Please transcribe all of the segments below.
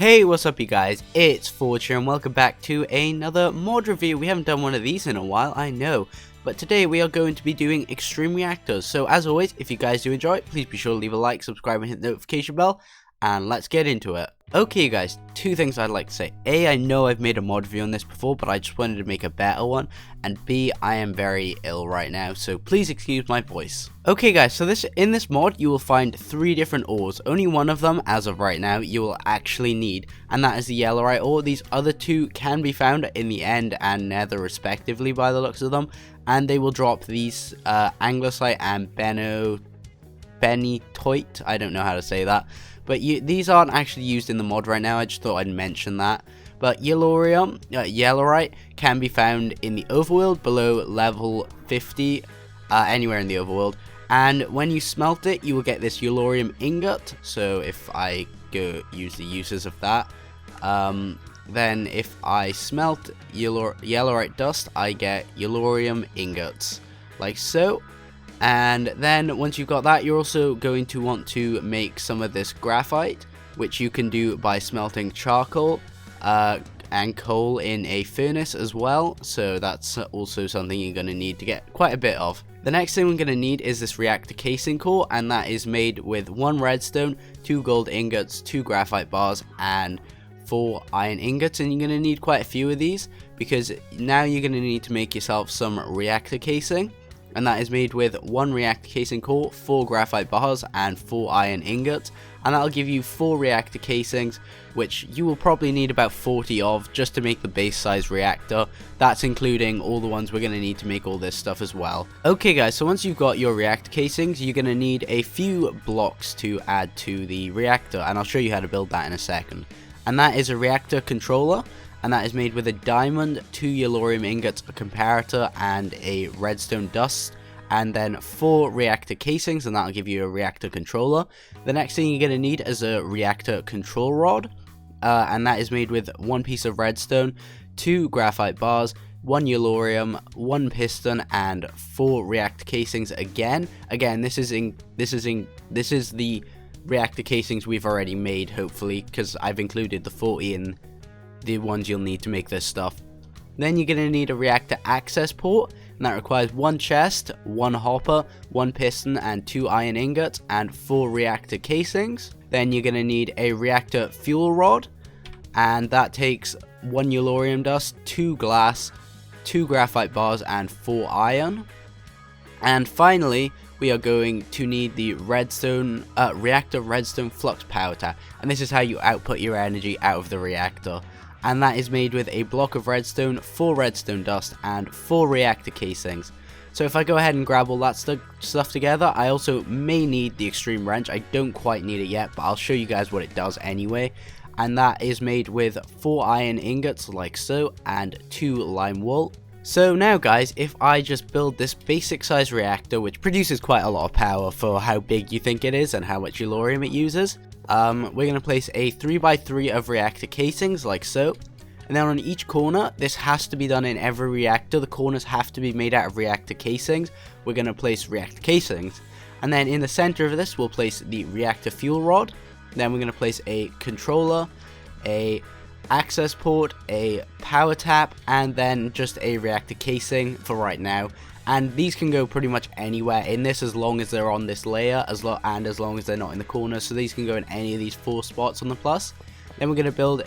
Hey, what's up you guys, it's Fortune and welcome back to another mod review. We haven't done one of these in a while, I know, but today we are going to be doing Extreme Reactors. So as always, if you guys do enjoy it, please be sure to leave a like, subscribe and hit the notification bell, and let's get into it. Okay guys, two things I'd like to say. A, I know I've made a mod review on this before, but I just wanted to make a better one. And B, I am very ill right now, so please excuse my voice. Okay guys, so in this mod, you will find 3 different ores. Only one of them, as of right now, you will actually need, and that is the yellowite ore. These other 2 can be found in the end and nether respectively by the looks of them. And they will drop these anglicite and benitoite, I don't know how to say that. But these aren't actually used in the mod right now, I just thought I'd mention that. But yellowite can be found in the overworld below level 50, anywhere in the overworld. And when you smelt it, you will get this yellorium ingot. So if I go use the uses of that, then if I smelt yellowite dust, I get yellorium ingots, like so. And then once you've got that, you're also going to want to make some of this graphite, which you can do by smelting charcoal and coal in a furnace as well. So that's also something you're going to need to get quite a bit of. The next thing we're going to need is this reactor casing core, and that is made with 1 redstone, 2 gold ingots, 2 graphite bars, and 4 iron ingots. And you're going to need quite a few of these, because now you're going to need to make yourself some reactor casing. And that is made with 1 reactor casing core, 4 graphite bars, and 4 iron ingots. And that'll give you 4 reactor casings, which you will probably need about 40 of just to make the base size reactor. That's including all the ones we're going to need to make all this stuff as well. Okay guys, so once you've got your reactor casings, you're going to need a few blocks to add to the reactor. And I'll show you how to build that in a second. And that is a reactor controller. And that is made with a diamond, 2 yellorium ingots, a comparator, and a redstone dust. And then 4 reactor casings, and that'll give you a reactor controller. The next thing you're going to need is a reactor control rod. And that is made with 1 piece of redstone, 2 graphite bars, 1 yellorium, 1 piston, and 4 reactor casings again. Again, this is the reactor casings we've already made, hopefully, because I've included the 40 in the ones you'll need to make this stuff. Then you're going to need a reactor access port, and that requires 1 chest, 1 hopper, 1 piston, and 2 iron ingots, and 4 reactor casings. Then you're going to need a reactor fuel rod, and that takes 1 yellorium dust, 2 glass, 2 graphite bars, and 4 iron. And finally, we are going to need the reactor redstone flux power tap, and this is how you output your energy out of the reactor. And that is made with a block of redstone, 4 redstone dust, and 4 reactor casings. So if I go ahead and grab all that stuff together, I also may need the extreme wrench. I don't quite need it yet, but I'll show you guys what it does anyway. And that is made with 4 iron ingots, like so, and 2 lime wool. So now guys, if I just build this basic size reactor, which produces quite a lot of power for how big you think it is and how much yellorium it uses, we're going to place a 3x3 of reactor casings, like so. And then on each corner, this has to be done in every reactor, the corners have to be made out of reactor casings. We're going to place reactor casings. And then in the center of this, we'll place the reactor fuel rod. Then we're going to place a controller, a access port, a power tap, and then just a reactor casing for right now. And these can go pretty much anywhere in this, as long as they're on this layer, as long as they're not in the corners. So these can go in any of these 4 spots on the plus. Then we're going to build,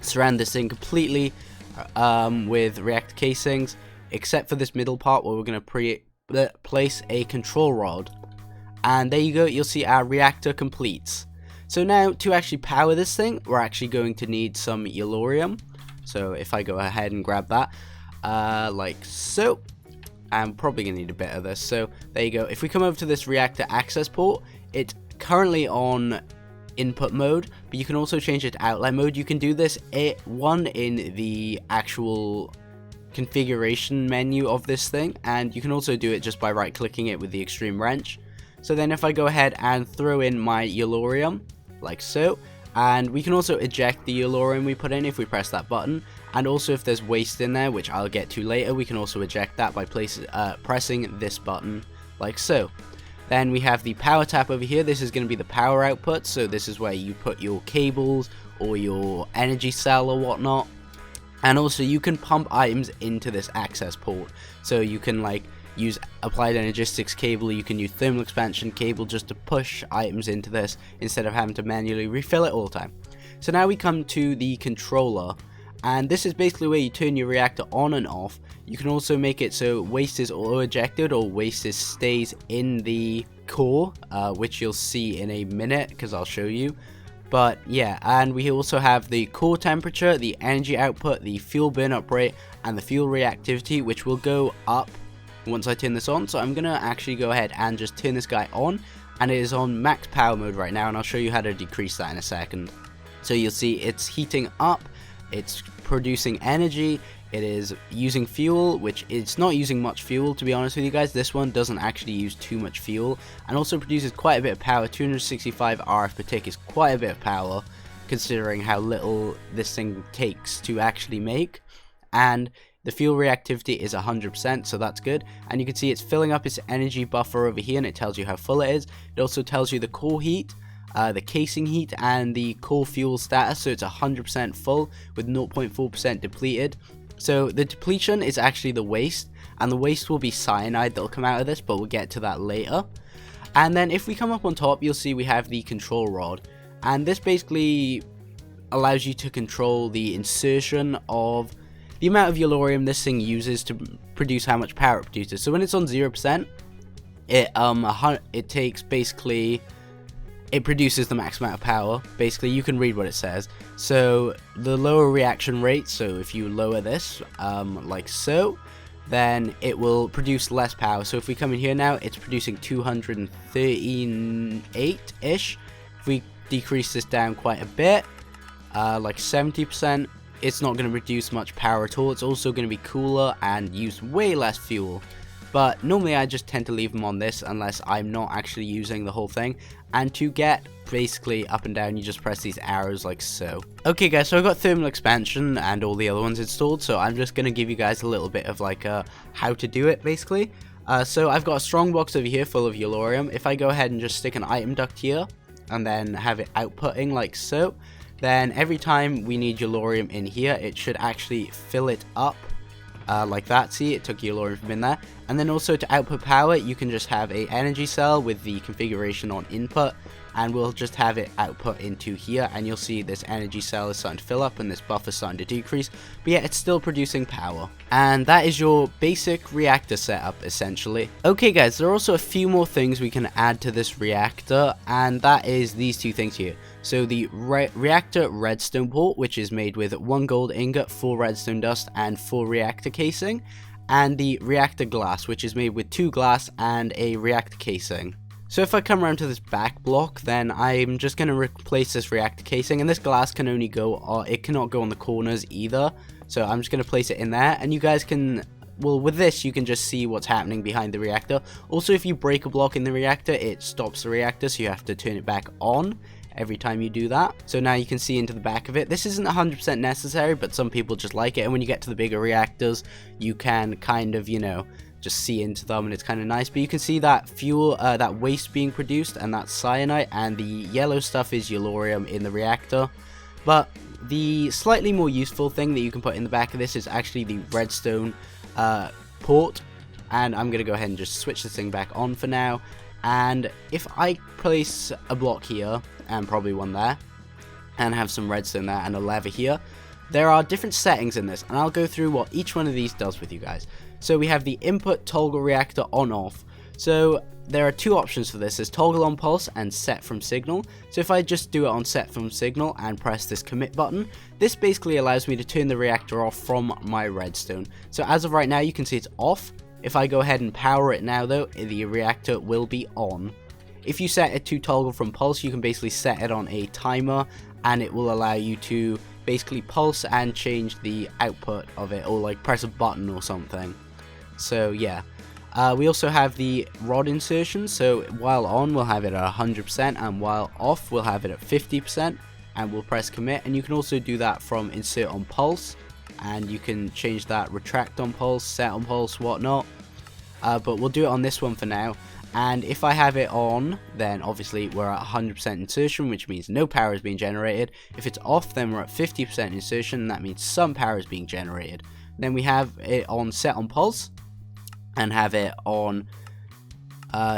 surround this thing completely with reactor casings, except for this middle part where we're going to place a control rod. And there you go, you'll see our reactor completes. So now, to actually power this thing, we're actually going to need some yellorium. So if I go ahead and grab that, like so, I'm probably going to need a bit of this. So there you go. If we come over to this reactor access port, it's currently on input mode, but you can also change it to outlet mode. You can do this in the actual configuration menu of this thing, and you can also do it just by right clicking it with the extreme wrench. So then if I go ahead and throw in my yellorium, like so, and we can also eject the yellorium we put in if we press that button, and also if there's waste in there, which I'll get to later, we can also eject that by pressing this button, like so. Then we have the power tap over here. This is going to be the power output, so this is where you put your cables or your energy cell or whatnot. And also you can pump items into this access port, so you can like use applied energistics cable, you can use thermal expansion cable just to push items into this instead of having to manually refill it all the time. So now we come to the controller, and this is basically where you turn your reactor on and off. You can also make it so waste is auto ejected or waste stays in the core, which you'll see in a minute because I'll show you. But yeah, and we also have the core temperature, the energy output, the fuel burn up rate, and the fuel reactivity, which will go up once I turn this on. So I'm going to actually go ahead and just turn this guy on, and it is on max power mode right now, and I'll show you how to decrease that in a second. So you'll see it's heating up, it's producing energy, it is using fuel, which it's not using much fuel, to be honest with you guys. This one doesn't actually use too much fuel, and also produces quite a bit of power. 265 RF per tick is quite a bit of power, considering how little this thing takes to actually make. And the fuel reactivity is 100%, so that's good. And you can see it's filling up its energy buffer over here, and it tells you how full it is. It also tells you the core heat, the casing heat, and the core fuel status, so it's 100% full with 0.4% depleted. So the depletion is actually the waste, and the waste will be cyanide that will come out of this, but we'll get to that later. And then if we come up on top, you'll see we have the control rod, and this basically allows you to control the insertion of the amount of yellorium this thing uses to produce how much power it produces. So when it's on 0%, it takes basically, it produces the max amount of power. Basically, you can read what it says. So the lower reaction rate, so if you lower this like so, then it will produce less power. So if we come in here now, it's producing 238-ish. If we decrease this down quite a bit, like 70%, it's not going to produce much power at all. It's also going to be cooler and use way less fuel. But normally I just tend to leave them on this unless I'm not actually using the whole thing. And to get basically up and down, you just press these arrows like so. Okay guys, so I've got thermal expansion and all the other ones installed, so I'm just going to give you guys a little bit of like how to do it basically. So I've got a strong box over here full of yellorium. If I go ahead and just stick an item duct here and then have it outputting like so, then every time we need yellorium in here, it should actually fill it up like that. See, it took yellorium from in there. And then also to output power, you can just have a energy cell with the configuration on input, and we'll just have it output into here, and you'll see this energy cell is starting to fill up and this buffer is starting to decrease, but yeah, it's still producing power. And that is your basic reactor setup essentially. Okay guys, there are also a few more things we can add to this reactor, and that is these two things here. So the reactor redstone port, which is made with 1 gold ingot, 4 redstone dust, and 4 reactor casing, and the reactor glass, which is made with 2 glass and a reactor casing. So if I come around to this back block, then I'm just going to replace this reactor casing, and this glass can only go, it cannot go on the corners either, so I'm just going to place it in there, and you guys can, well, with this you can just see what's happening behind the reactor. Also, if you break a block in the reactor, it stops the reactor, so you have to turn it back on every time you do that. So now you can see into the back of it. This isn't 100% necessary, but some people just like it, and when you get to the bigger reactors, you can kind of, you know, just see into them, and it's kind of nice. But you can see that fuel, that waste being produced, and that's cyanide, and the yellow stuff is yellorium in the reactor. But the slightly more useful thing that you can put in the back of this is actually the redstone port, and I'm going to go ahead and just switch this thing back on for now. And if I place a block here, and probably one there, and have some redstone there, and a lever here, there are different settings in this, and I'll go through what each one of these does with you guys. So we have the input toggle reactor on off. So there are 2 options for this. There's toggle on pulse and set from signal. So if I just do it on set from signal and press this commit button, this basically allows me to turn the reactor off from my redstone. So as of right now, you can see it's off. If I go ahead and power it now though, the reactor will be on. If you set it to toggle from pulse, you can basically set it on a timer, and it will allow you to basically pulse and change the output of it, or like press a button or something. So yeah, we also have the rod insertion. So while on, we'll have it at 100%, and while off, we'll have it at 50%, and we'll press commit. And you can also do that from insert on pulse, and you can change that retract on pulse, set on pulse, whatnot. But we'll do it on this one for now. And if I have it on, then obviously we're at 100% insertion, which means no power is being generated. If it's off, then we're at 50% insertion, and that means some power is being generated. Then we have it on set on pulse, and have it on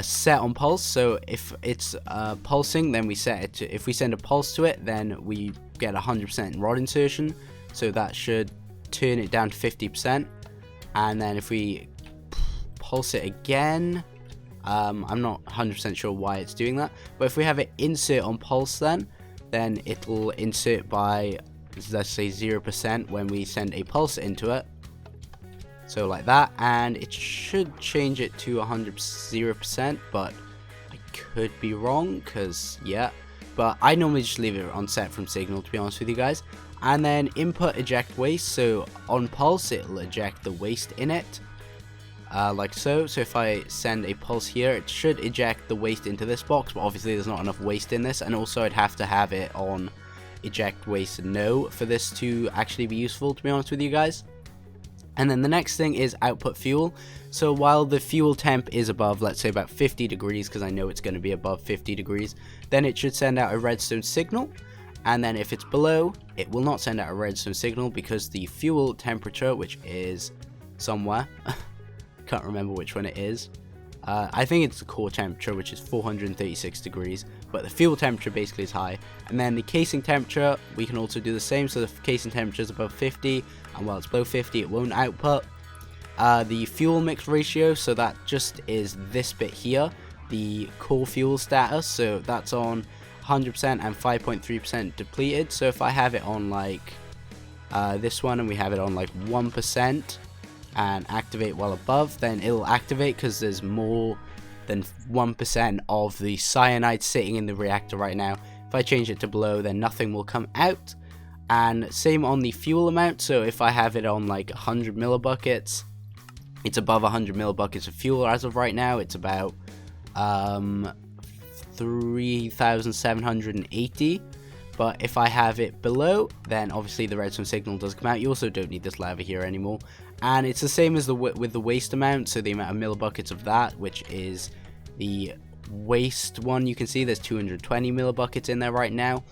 set on pulse. So if it's pulsing, then we set it to, if we send a pulse to it, then we get 100% rod insertion. So that should turn it down to 50%. And then if we pulse it again, I'm not 100% sure why it's doing that, but if we have it insert on pulse, then it'll insert by, let's say, 0% when we send a pulse into it. So like that, and it should change it to 0%, but I could be wrong, because yeah, but I normally just leave it on set from signal, to be honest with you guys. And then input eject waste, so on pulse it'll eject the waste in it, like so. So if I send a pulse here, it should eject the waste into this box, but obviously there's not enough waste in this, and also I'd have to have it on eject waste no for this to actually be useful, to be honest with you guys. And then the next thing is output fuel. So while the fuel temp is above, let's say, about 50 degrees, because I know it's going to be above 50 degrees, then it should send out a redstone signal. And then if it's below, it will not send out a redstone signal, because the fuel temperature, which is somewhere, can't remember which one it is, I think it's the core temperature, which is 436 degrees, but the fuel temperature basically is high. And then the casing temperature, we can also do the same. So the casing temperature is above 50, and while it's below 50, it won't output. The fuel mix ratio, so that just is this bit here, the core fuel status, so that's on 100% and 5.3% depleted. So if I have it on like this one, and we have it on like 1%, and activate while above, then it'll activate, because there's more than 1% of the cyanide sitting in the reactor right now. If I change it to below, then nothing will come out. And same on the fuel amount, so if I have it on like 100 millibuckets, it's above 100 millibuckets of fuel as of right now. It's about 3,780. But if I have it below, then obviously the redstone signal does come out. You also don't need this lava here anymore. And it's the same as with the waste amount, so the amount of millibuckets of that, which is the waste one. You can see there's 220 millibuckets in there right now.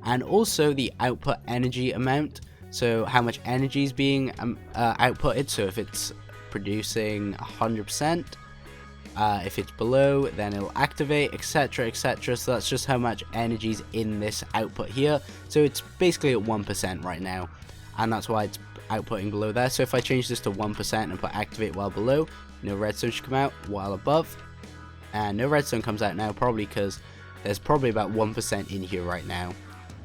And also the output energy amount, so how much energy is being outputted. So if it's producing 100%, if it's below, then it'll activate, etc, etc. So that's just how much energy is in this output here. So it's basically at 1% right now, and that's why it's outputting below there. So if I change this to 1% and put activate while below, no redstone should come out, while above, and no redstone comes out now, probably because there's probably about 1% in here right now,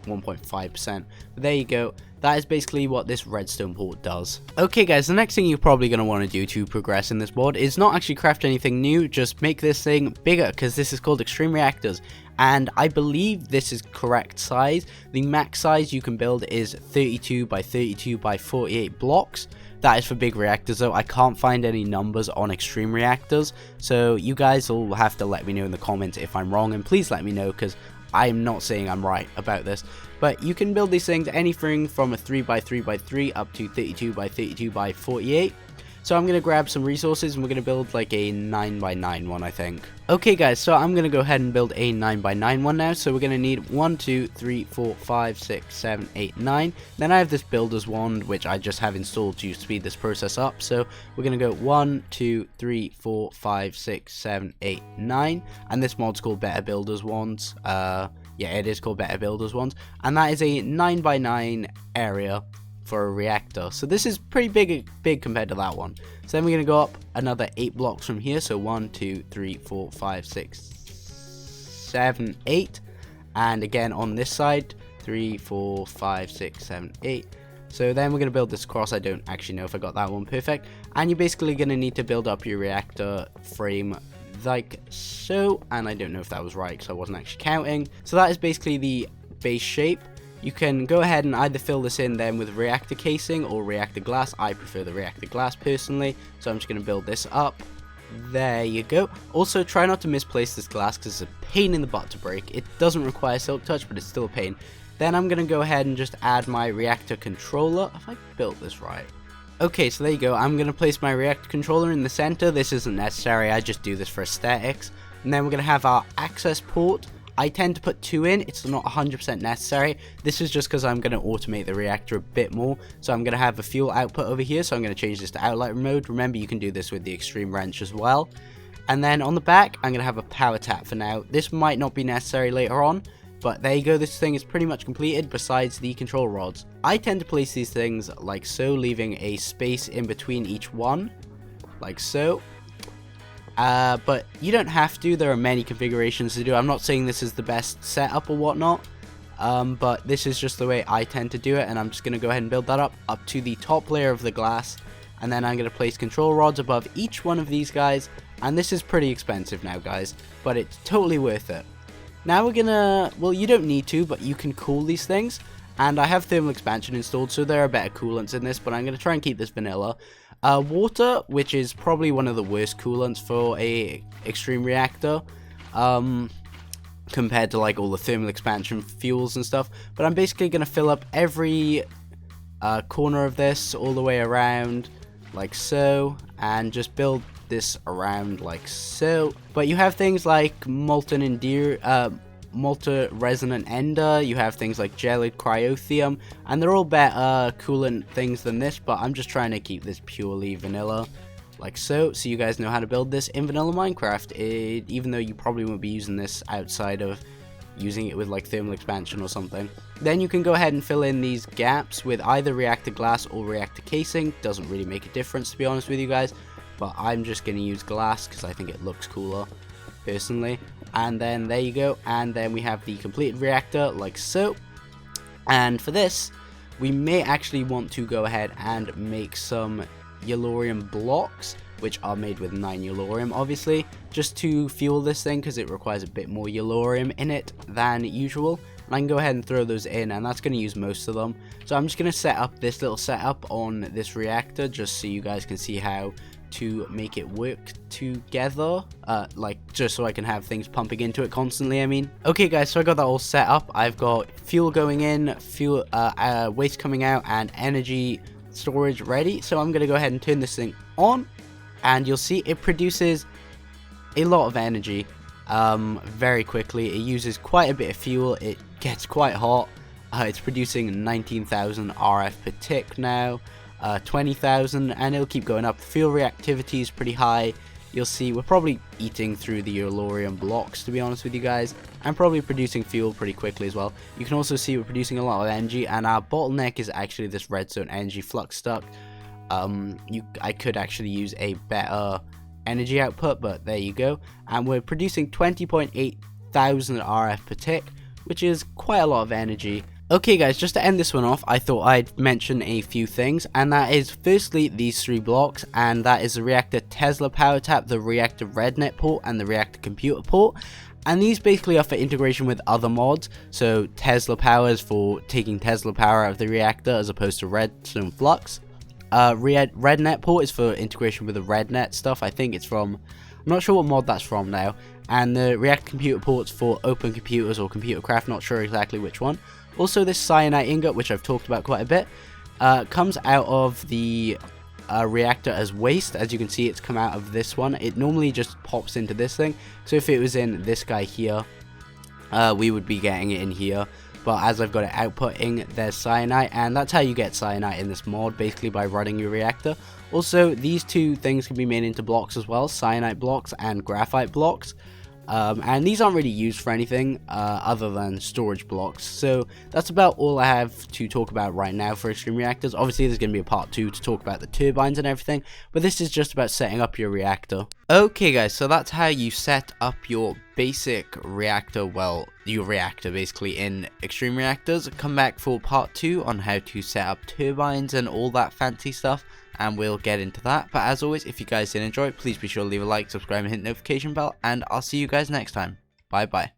1.5%. But there you go. That is basically what this redstone port does. Okay guys, the next thing you're probably going to want to do to progress in this mod is not actually craft anything new, just make this thing bigger, because this is called Extreme Reactors. And I believe this is correct size. The max size you can build is 32 by 32 by 48 blocks. That is for big reactors though. I can't find any numbers on Extreme Reactors, so you guys will have to let me know in the comments if I'm wrong, and please let me know, because I'm not saying I'm right about this. But you can build these things anything from a 3 by 3 by 3 up to 32 by 32 by 48. So I'm going to grab some resources, and we're going to build like a 9 by 9 one, I think. Okay guys, so I'm going to go ahead and build a 9 by 9 one now. So we're going to need 1, 2, 3, 4, 5, 6, 7, 8, 9. Then I have this builder's wand, which I just have installed to speed this process up. So we're going to go 1, 2, 3, 4, 5, 6, 7, 8, 9. And this mod's called Better Builder's Wands. Yeah, it is called Better Builder's Wands. And that is a 9 by 9 area for a reactor. So this is pretty big compared to that one. So then we're going to go up another 8 blocks from here. So 1, 2, 3, 4, 5, 6, 7, 8. And again on this side, 3, 4, 5, 6, 7, 8. So then we're going to build this across. I don't actually know if I got that one perfect. And you're basically going to need to build up your reactor frame like so. And I don't know if that was right, because I wasn't actually counting. So that is basically the base shape. You can go ahead and either fill this in then with reactor casing or reactor glass. I prefer the reactor glass personally, so I'm just going to build this up. There you go. Also, try not to misplace this glass, because it's a pain in the butt to break. It doesn't require silk touch, but it's still a pain. Then I'm going to go ahead and just add my reactor controller. Have I built this right? Okay, so there you go. I'm going to place my reactor controller in the center. This isn't necessary, I just do this for aesthetics. And then we're going to have our access port. I tend to put 2 in, it's not 100% necessary. This is just because I'm going to automate the reactor a bit more. So I'm going to have a fuel output over here, so I'm going to change this to outlight mode. Remember, you can do this with the extreme wrench as well. And then on the back, I'm going to have a power tap for now. This might not be necessary later on, but there you go, this thing is pretty much completed besides the control rods. I tend to place these things like so, leaving a space in between each one, like so. But you don't have to, there are many configurations to do. I'm not saying this is the best setup or whatnot, but this is just the way I tend to do it, and I'm just going to go ahead and build that up to the top layer of the glass, and then I'm going to place control rods above each one of these guys, and this is pretty expensive now, guys, but it's totally worth it. Now we're gonna, well, you don't need to, but you can cool these things, and I have thermal expansion installed, so there are better coolants in this, but I'm gonna try and keep this vanilla. Water, which is probably one of the worst coolants for a extreme reactor, compared to like all the thermal expansion fuels and stuff, but I'm basically gonna fill up every corner of this all the way around, like so, and just build this around like so. But you have things like molten resonant ender, you have things like gelid cryotheum, and they're all better coolant things than this, but I'm just trying to keep this purely vanilla, like so you guys know how to build this in vanilla Minecraft, even though you probably won't be using this outside of using it with like thermal expansion or something. Then you can go ahead and fill in these gaps with either reactor glass or reactor casing. Doesn't really make a difference, to be honest with you guys, but I'm just going to use glass because I think it looks cooler personally. And then there you go, and then we have the completed reactor like so. And for this, we may actually want to go ahead and make some yellorium blocks, which are made with 9 yellorium, obviously, just to fuel this thing because it requires a bit more yellorium in it than usual. And I can go ahead and throw those in, and that's going to use most of them. So I'm just going to set up this little setup on this reactor just so you guys can see how to make it work together, like just so I can have things pumping into it constantly, I mean. Okay guys, so I got that all set up. I've got fuel going in, fuel waste coming out, and energy storage ready. So I'm gonna go ahead and turn this thing on, and you'll see it produces a lot of energy very quickly. It uses quite a bit of fuel, it gets quite hot. It's producing 19,000 RF per tick now, 20,000, and it'll keep going up. The fuel reactivity is pretty high. You'll see we're probably eating through the yellorium blocks, to be honest with you guys, and probably producing fuel pretty quickly as well. You can also see we're producing a lot of energy, and our bottleneck is actually this redstone energy flux duct. I could actually use a better energy output, but there you go. And we're producing 20.8 thousand RF per tick, which is quite a lot of energy. Okay guys, just to end this one off, I thought I'd mention a few things, and that is firstly these 3 blocks, and that is the reactor Tesla power tap, the reactor rednet port, and the reactor computer port. And these basically are for integration with other mods, so Tesla power is for taking Tesla power out of the reactor as opposed to redstone flux. Rednet port is for integration with the rednet stuff. I think it's from, I'm not sure what mod that's from now. And the reactor computer port's for open computers or computer craft, not sure exactly which one. Also, this cyanide ingot, which I've talked about quite a bit, comes out of the reactor as waste. As you can see, it's come out of this one. It normally just pops into this thing. So if it was in this guy here, we would be getting it in here. But as I've got it outputting, there's cyanide, and that's how you get cyanide in this mod, basically by running your reactor. Also, these 2 things can be made into blocks as well, cyanide blocks and graphite blocks. And these aren't really used for anything other than storage blocks. So that's about all I have to talk about right now for Extreme Reactors. Obviously there's going to be a part 2 to talk about the turbines and everything, but this is just about setting up your reactor. Okay guys, so that's how you set up your basic reactor, well, your reactor basically in Extreme Reactors. Come back for part 2 on how to set up turbines and all that fancy stuff, and we'll get into that. But as always, if you guys did enjoy, please be sure to leave a like, subscribe, and hit the notification bell, and I'll see you guys next time. Bye bye.